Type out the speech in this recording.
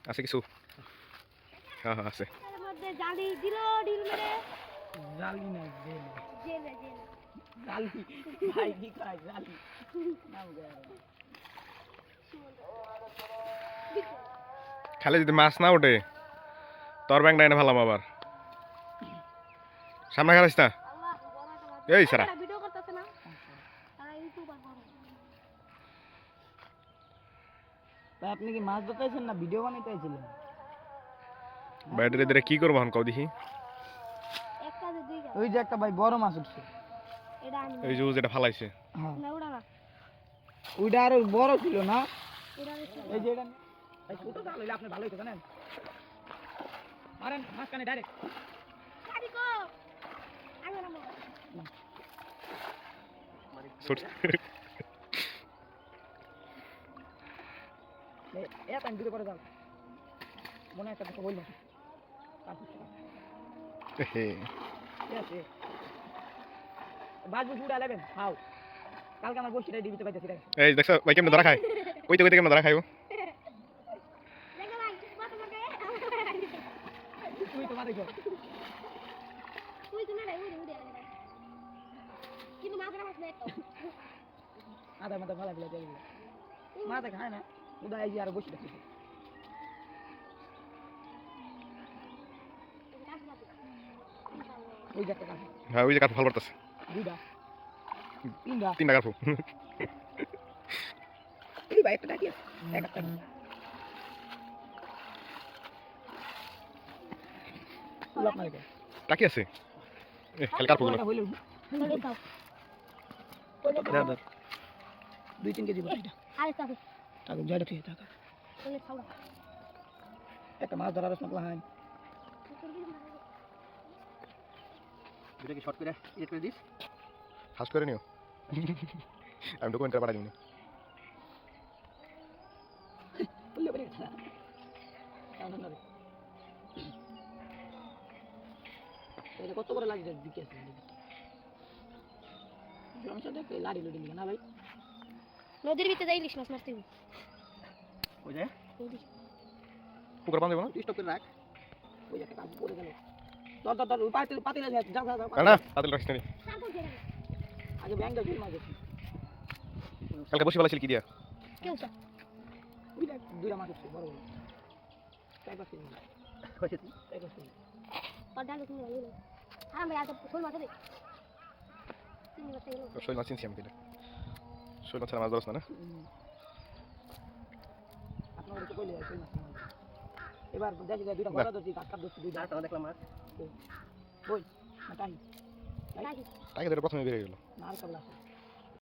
আছে কিছু? হ্যাঁ হ্যাঁ আছে। এর মধ্যে জালি দিল ডিল মেরে জালি না জেল জেলে জেলে জালি ভাই কি খায় জালি নাম গয়া খালি যদি মাছ না ওঠে তোর ব্যাংকটা এনে ভালাম আবার সামনে খারাইস না আল্লাহ বড়টা এই সারা ভিডিও করতেছ না তারা ইউটিউবার করে তা আপনি কি মাছ ধরতেছেন না ভিডিও বানাইতে আইছিলেন ব্যাটারি দিয়ে কি করবো এখন কও দেখি। এক কাজে দুই কাজ ওই যে একটা ভাই বড় মাছ উঠছে এটা আনি এই যে ও যেটা ফালাইছে হ্যাঁ না ওটা না ওইটা আরো বড় ছিল না এটা বেশি এই যে এটা ভাই ছোট জাল হইলে আপনি ভালোই তো জানেন মারেন মাছ কানে ডাইরেক্ট গাড়ি কো আগে না ছোট এ টাইম দিতে পারে যাও মনে একটা কথা বললাম ঠিক আছে বাজু ফুড আলেবেন খাও কালকে আমার বসিটাই দিতে পাইতেছি রে এই দেখছ ভাই কেমনে ধরা খায় কইতে কইতে কেমনে ধরা খাইবো দেখো ভাই কত টাকা তুই তোমার দেখো তুই তুমি না উড়ে কিন্তু মাছ মাছ নেই তো আদা মাথা ভালো লাগে দেবে মাথা খায় না উদা এই যে আর বসিটা ঠিক ওই যে একটা কাজ হ্যাঁ ওই যে কাঠ ভালো করতেছে দুইটা তিনটা 3 টাকার ফু এই ভাই একটা ডাকি একটা লাভ নাই টাকি আছে এ খালি কাঠ ফুগুলো হইলো চলে দাও দাদা 2-3 কেজি বড় এটা আরে চাবি টাকা জয়টা খেয়ে টাকা চলে খাও একটা মাছ ধরার সময় হাই এটা কি শর্ট করে এডিট করে দিস হাস করে নিও আমি তো কোনটা পাঠাই দিই বললে বলে কাউন্টার না এটা কত করে লাগে দিকে আছে আমি সাথে লাড়ি লড়ি না ভাই নদীর ভিতরে যাই ইলিশ মাছ মারতে হবে ওই যে পুকুর বাঁধ দেবো না স্টপ করে রাখ ওই একটা কাজ পড়ে গেল দর দর দর পাতিল যা যা না পাতিল রাখিস না আগে ব্যাংক দাও মাছ আছে কালকে বসে ফেলাছিল কি দিয়া কেউ চা ওই দেখ দুইটা মাছ আছে বড় বড় তাই পাচ্ছি কইছে তুই তাই পাচ্ছি আর ডাল তুমি ভালো আরাম ভাই আর শোল মাছ দে তিন বছর গেল শৈল মাছ চিনছি আমি দিলে শৈল মাছ ছাড়া মাছ ধরছ না আপনার তো কইলে আছে না এবার দেখি দুইটা বড় দছি কাটকাপ দছি দুইটা আর দেখলাম মাছ ওই না তাই টাকি ধরে প্রথমে বেরিয়ে গেল না আর কাবলা